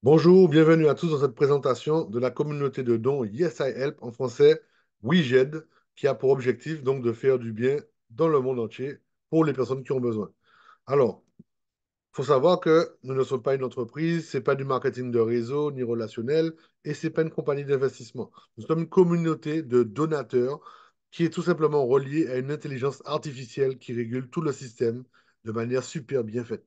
Bonjour, bienvenue à tous dans cette présentation de la communauté de dons Yes I Help, en français Oui j'aide, qui a pour objectif donc de faire du bien dans le monde entier pour les personnes qui ont besoin. Alors, il faut savoir que nous ne sommes pas une entreprise, c'est pas du marketing de réseau ni relationnel et c'est pas une compagnie d'investissement. Nous sommes une communauté de donateurs qui est tout simplement reliée à une intelligence artificielle qui régule tout le système de manière super bien faite.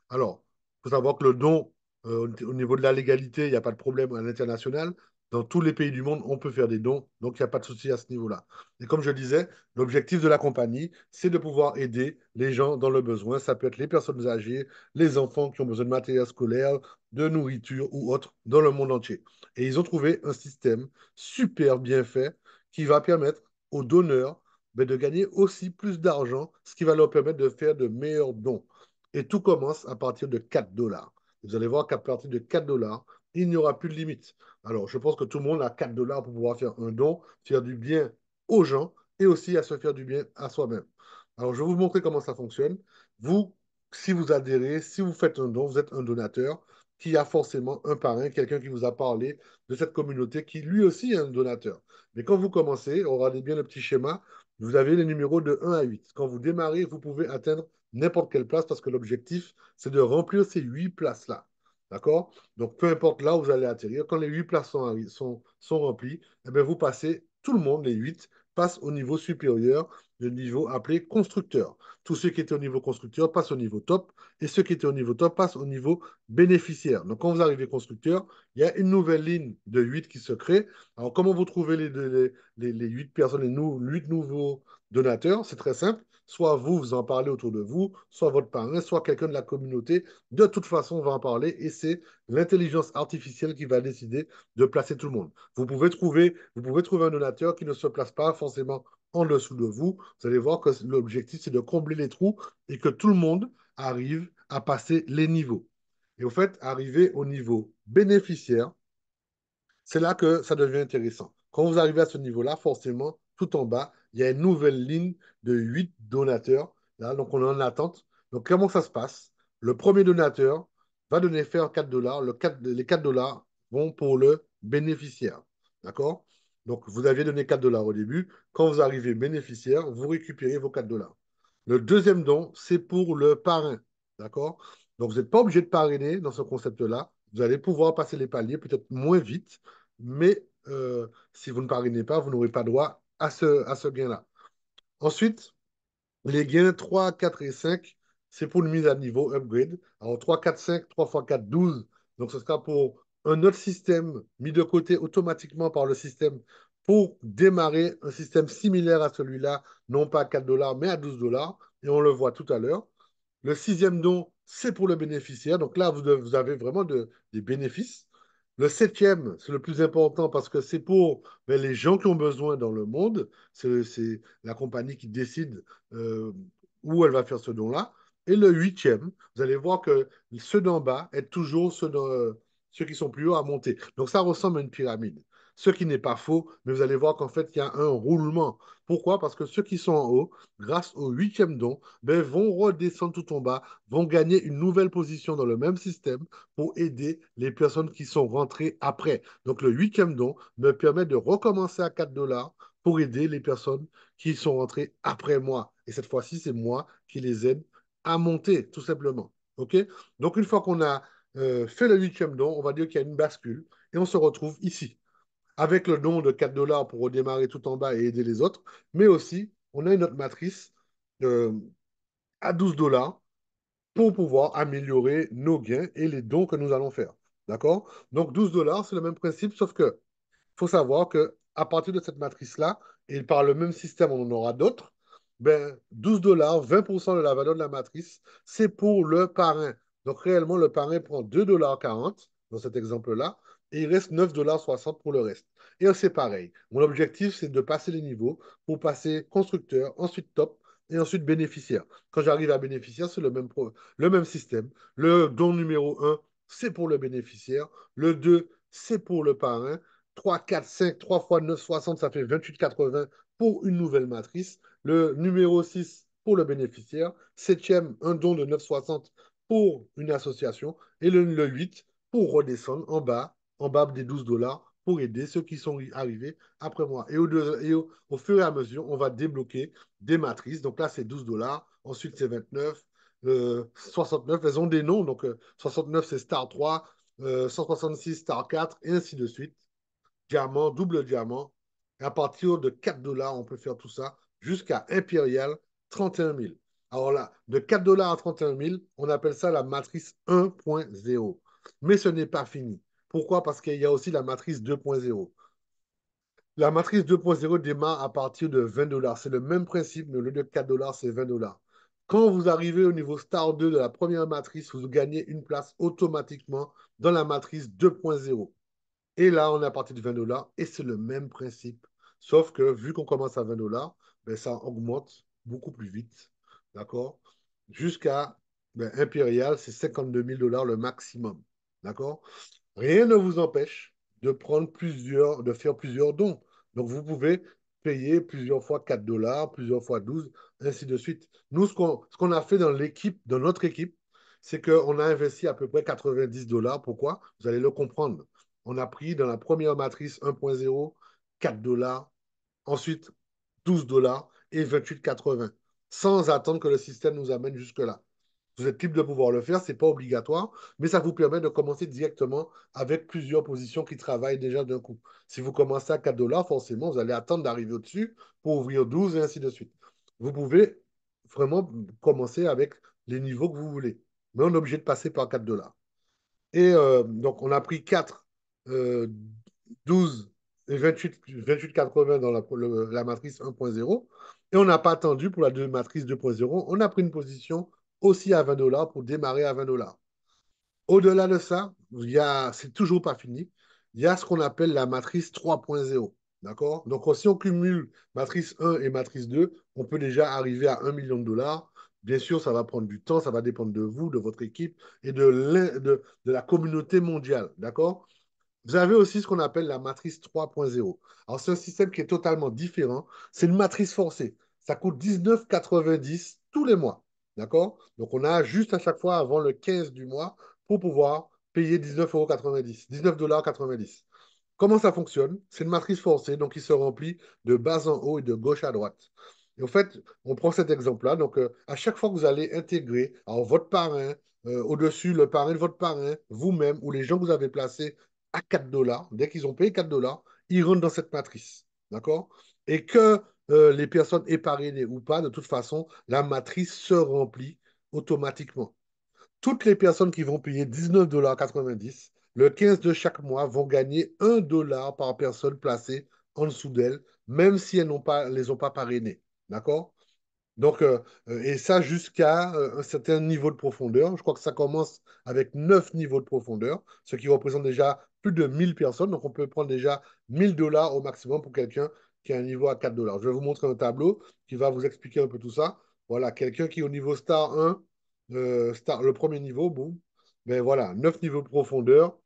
Alors, il faut savoir que le don, au niveau de la légalité, il n'y a pas de problème à l'international. Dans tous les pays du monde, on peut faire des dons, donc il n'y a pas de souci à ce niveau-là. Et comme je disais, l'objectif de la compagnie, c'est de pouvoir aider les gens dans le besoin. Ça peut être les personnes âgées, les enfants qui ont besoin de matériel scolaire, de nourriture ou autre dans le monde entier. Et ils ont trouvé un système super bien fait qui va permettre aux donneurs de gagner aussi plus d'argent, ce qui va leur permettre de faire de meilleurs dons. Et tout commence à partir de 4 dollars. Vous allez voir qu'à partir de 4 dollars, il n'y aura plus de limite. Alors, je pense que tout le monde a 4 dollars pour pouvoir faire un don, faire du bien aux gens et aussi à se faire du bien à soi-même. Alors, je vais vous montrer comment ça fonctionne. Vous, si vous adhérez, si vous faites un don, vous êtes un donateur qui a forcément un parrain, quelqu'un qui vous a parlé de cette communauté qui lui aussi est un donateur. Mais quand vous commencez, regardez bien le petit schéma, vous avez les numéros de 1 à 8. Quand vous démarrez, vous pouvez atteindre n'importe quelle place parce que l'objectif, c'est de remplir ces 8 places-là. D'accord? Donc, peu importe là où vous allez atterrir, quand les 8 places sont remplies, eh bien, vous passez, tout le monde, les 8, passe au niveau supérieur, le niveau appelé constructeur. Tous ceux qui étaient au niveau constructeur passent au niveau top et ceux qui étaient au niveau top passent au niveau bénéficiaire. Donc, quand vous arrivez constructeur, il y a une nouvelle ligne de 8 qui se crée. Alors, comment vous trouvez les 8 personnes, les 8 nouveaux donateurs? C'est très simple. Soit vous, vous en parlez autour de vous, soit votre parrain, soit quelqu'un de la communauté. De toute façon, on va en parler et c'est l'intelligence artificielle qui va décider de placer tout le monde. Vous pouvez trouver un donateur qui ne se place pas forcément en dessous de vous. Vous allez voir que l'objectif, c'est de combler les trous et que tout le monde arrive à passer les niveaux. Et au fait, arriver au niveau bénéficiaire, c'est là que ça devient intéressant. Quand vous arrivez à ce niveau-là, forcément, tout en bas, il y a une nouvelle ligne de 8 donateurs. Là, donc, on est en attente. Donc, comment ça se passe? Le premier donateur va donner faire 4 dollars. Les 4 dollars vont pour le bénéficiaire. D'accord? Donc, vous aviez donné 4 dollars au début. Quand vous arrivez bénéficiaire, vous récupérez vos 4 dollars. Le deuxième don, c'est pour le parrain. D'accord? Donc, vous n'êtes pas obligé de parrainer dans ce concept-là. Vous allez pouvoir passer les paliers peut-être moins vite, mais si vous ne parrainez pas, vous n'aurez pas droit à ce gain-là. Ensuite, les gains 3, 4 et 5, c'est pour une mise à niveau upgrade. Alors 3, 4, 5, 3 fois 4, 12. Donc ce sera pour un autre système mis de côté automatiquement par le système pour démarrer un système similaire à celui-là, non pas à 4 dollars, mais à 12 dollars. Et on le voit tout à l'heure. Le sixième don, c'est pour le bénéficiaire. Donc là, vous avez vraiment des bénéfices. Le septième, c'est le plus important parce que c'est pour les gens qui ont besoin dans le monde. C'est la compagnie qui décide euh, où elle va faire ce don-là. Et le huitième, vous allez voir que ceux d'en bas aident toujours ceux qui sont plus hauts à monter. Donc ça ressemble à une pyramide. Ce qui n'est pas faux, mais vous allez voir qu'en fait, il y a un roulement. Pourquoi? Parce que ceux qui sont en haut, grâce au huitième don, vont redescendre tout en bas, vont gagner une nouvelle position dans le même système pour aider les personnes qui sont rentrées après. Donc le huitième don me permet de recommencer à 4 dollars pour aider les personnes qui sont rentrées après moi. Et cette fois-ci, c'est moi qui les aide à monter, tout simplement. OK? Donc une fois qu'on a fait le huitième don, on va dire qu'il y a une bascule et on se retrouve ici avec le don de 4 dollars pour redémarrer tout en bas et aider les autres, mais aussi on a une autre matrice euh, à 12 dollars pour pouvoir améliorer nos gains et les dons que nous allons faire. D'accord? Donc 12 dollars, c'est le même principe, sauf que faut savoir que à partir de cette matrice-là, et par le même système, on en aura d'autres, ben 12 dollars, 20% de la valeur de la matrice, c'est pour le parrain. Donc réellement, le parrain prend 2,40 $ dans cet exemple-là, et il reste 9,60 $ pour le reste. Et c'est pareil. Mon objectif, c'est de passer les niveaux pour passer constructeur, ensuite top, et ensuite bénéficiaire. Quand j'arrive à bénéficiaire, c'est le même système. Le don numéro un, c'est pour le bénéficiaire. Le 2, c'est pour le parrain. 3, 4, 5, 3 fois 9, 60, ça fait 28,80 pour une nouvelle matrice. Le numéro 6 pour le bénéficiaire. Septième, un don de 9,60 pour une association. Et le 8 pour redescendre en bas des 12 dollars, pour aider ceux qui sont arrivés après moi. Au fur et à mesure, on va débloquer des matrices. Donc là, c'est 12 dollars. Ensuite, c'est 29, 69. Elles ont des noms. Donc, 69, c'est Star 3, 166, Star 4, et ainsi de suite. Diamant, double diamant. Et à partir de 4 dollars, on peut faire tout ça jusqu'à Impérial, 31 000. Alors là, de 4 dollars à 31 000, on appelle ça la matrice 1.0. Mais ce n'est pas fini. Pourquoi? Parce qu'il y a aussi la matrice 2.0. La matrice 2.0 démarre à partir de 20 dollars. C'est le même principe, mais au lieu de 4 dollars, c'est 20 dollars. Quand vous arrivez au niveau Star 2 de la première matrice, vous gagnez une place automatiquement dans la matrice 2.0. Et là, on est à partir de 20 dollars et c'est le même principe. Sauf que vu qu'on commence à 20 dollars, ben, ça augmente beaucoup plus vite. D'accord? Jusqu'à Impérial, c'est 52 000 dollars le maximum. D'accord? Rien ne vous empêche de faire plusieurs dons. Donc, vous pouvez payer plusieurs fois 4 dollars, plusieurs fois 12, ainsi de suite. Nous, ce qu'on a fait dans notre équipe, c'est qu'on a investi à peu près 90 dollars. Pourquoi? Vous allez le comprendre. On a pris dans la première matrice 1.0, 4 dollars, ensuite 12 dollars et 28,80, sans attendre que le système nous amène jusque-là. Vous êtes libre de pouvoir le faire, ce n'est pas obligatoire, mais ça vous permet de commencer directement avec plusieurs positions qui travaillent déjà d'un coup. Si vous commencez à 4 dollars, forcément, vous allez attendre d'arriver au-dessus pour ouvrir 12 et ainsi de suite. Vous pouvez vraiment commencer avec les niveaux que vous voulez, mais on est obligé de passer par 4 dollars. Et donc, on a pris 4, euh, 12 et 28,80 dans la matrice 1.0. Et on n'a pas attendu pour la matrice 2.0. On a pris une position aussi à 20 dollars pour démarrer à 20 dollars. Au-delà de ça, c'est toujours pas fini. Il y a ce qu'on appelle la matrice 3.0. D'accord? Donc, si on cumule matrice 1 et matrice 2, on peut déjà arriver à 1 million de dollars. Bien sûr, ça va prendre du temps, ça va dépendre de vous, de votre équipe et de la communauté mondiale. D'accord? Vous avez aussi ce qu'on appelle la matrice 3.0. Alors, c'est un système qui est totalement différent. C'est une matrice forcée. Ça coûte 19,90 tous les mois. D'accord? Donc, on a juste à chaque fois avant le 15 du mois pour pouvoir payer 19,90 €, 19,90 $. Comment ça fonctionne? C'est une matrice forcée, donc il se remplit de bas en haut et de gauche à droite. Et en fait, on prend cet exemple-là. Donc, à chaque fois que vous allez intégrer alors, votre parrain, au-dessus, le parrain de votre parrain, vous-même ou les gens que vous avez placés à 4 dollars, dès qu'ils ont payé 4 dollars, ils rentrent dans cette matrice. D'accord? Et que les personnes épargnées ou pas, de toute façon, la matrice se remplit automatiquement. Toutes les personnes qui vont payer 19,90 $, le 15 de chaque mois, vont gagner 1 dollar par personne placée en dessous d'elles, même si elles les ont pas parrainées. D'accord? Donc, et ça jusqu'à un certain niveau de profondeur. Je crois que ça commence avec 9 niveaux de profondeur, ce qui représente déjà plus de 1000 personnes. Donc, on peut prendre déjà 1000 dollars au maximum pour quelqu'un qui a un niveau à 4 dollars. Je vais vous montrer un tableau qui va vous expliquer un peu tout ça. Voilà, quelqu'un qui est au niveau star 1, le premier niveau, boum. Ben voilà, 9 niveaux de profondeur,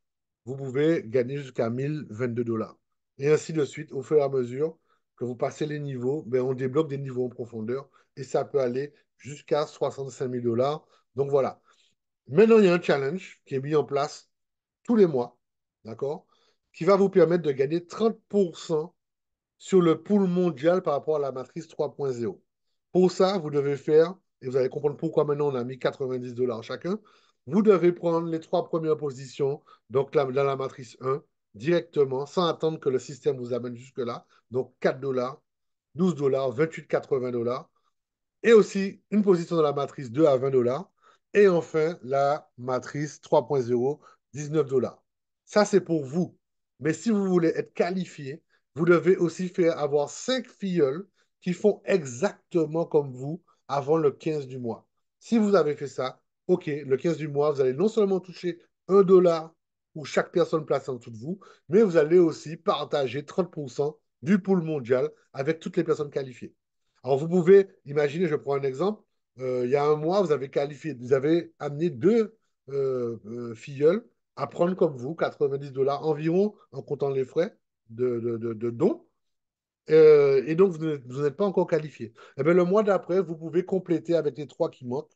vous pouvez gagner jusqu'à 1022 dollars. Et ainsi de suite, au fur et à mesure que vous passez les niveaux, ben on débloque des niveaux en profondeur et ça peut aller jusqu'à 65 000 dollars. Donc voilà. Maintenant, il y a un challenge qui est mis en place tous les mois, d'accord, qui va vous permettre de gagner 30% sur le pool mondial par rapport à la matrice 3.0. Pour ça, vous devez faire, et vous allez comprendre pourquoi maintenant on a mis 90 dollars chacun, vous devez prendre les 3 premières positions, donc là, dans la matrice 1, directement, sans attendre que le système vous amène jusque-là. Donc 4 dollars, 12 dollars, 28,80 dollars et aussi une position dans la matrice 2 à 20 dollars. Et enfin, la matrice 3.0, 19 dollars. Ça, c'est pour vous. Mais si vous voulez être qualifié, vous devez aussi faire avoir 5 filleuls qui font exactement comme vous avant le 15 du mois. Si vous avez fait ça, OK, le 15 du mois, vous allez non seulement toucher 1 dollar pour chaque personne placée en dessous de vous, mais vous allez aussi partager 30% du pool mondial avec toutes les personnes qualifiées. Alors, vous pouvez imaginer, je prends un exemple, il y a un mois, vous avez qualifié, vous avez amené deux filleuls à prendre comme vous 90 dollars environ en comptant les frais de dons. Et donc, vous n'êtes pas encore qualifié. Eh bien, le mois d'après, vous pouvez compléter avec les 3 qui manquent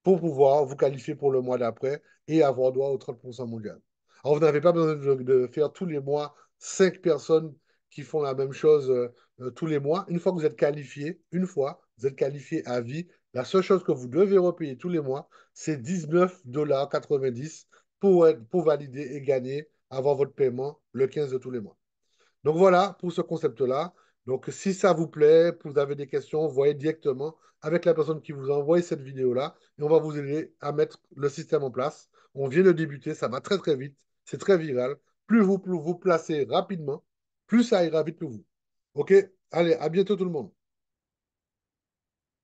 pour pouvoir vous qualifier pour le mois d'après et avoir droit au 30% mondial. Alors, vous n'avez pas besoin de faire tous les mois 5 personnes qui font la même chose tous les mois. Une fois que vous êtes qualifié, une fois, vous êtes qualifié à vie, la seule chose que vous devez repayer tous les mois, c'est 19,90 $ pour valider et gagner avant votre paiement le 15 de tous les mois. Donc voilà pour ce concept-là. Donc si ça vous plaît, vous avez des questions, voyez directement avec la personne qui vous a envoyé cette vidéo-là et on va vous aider à mettre le système en place. On vient de débuter, ça va très très vite, c'est très viral. Plus vous placez rapidement, plus ça ira vite pour vous. OK? Allez, à bientôt tout le monde.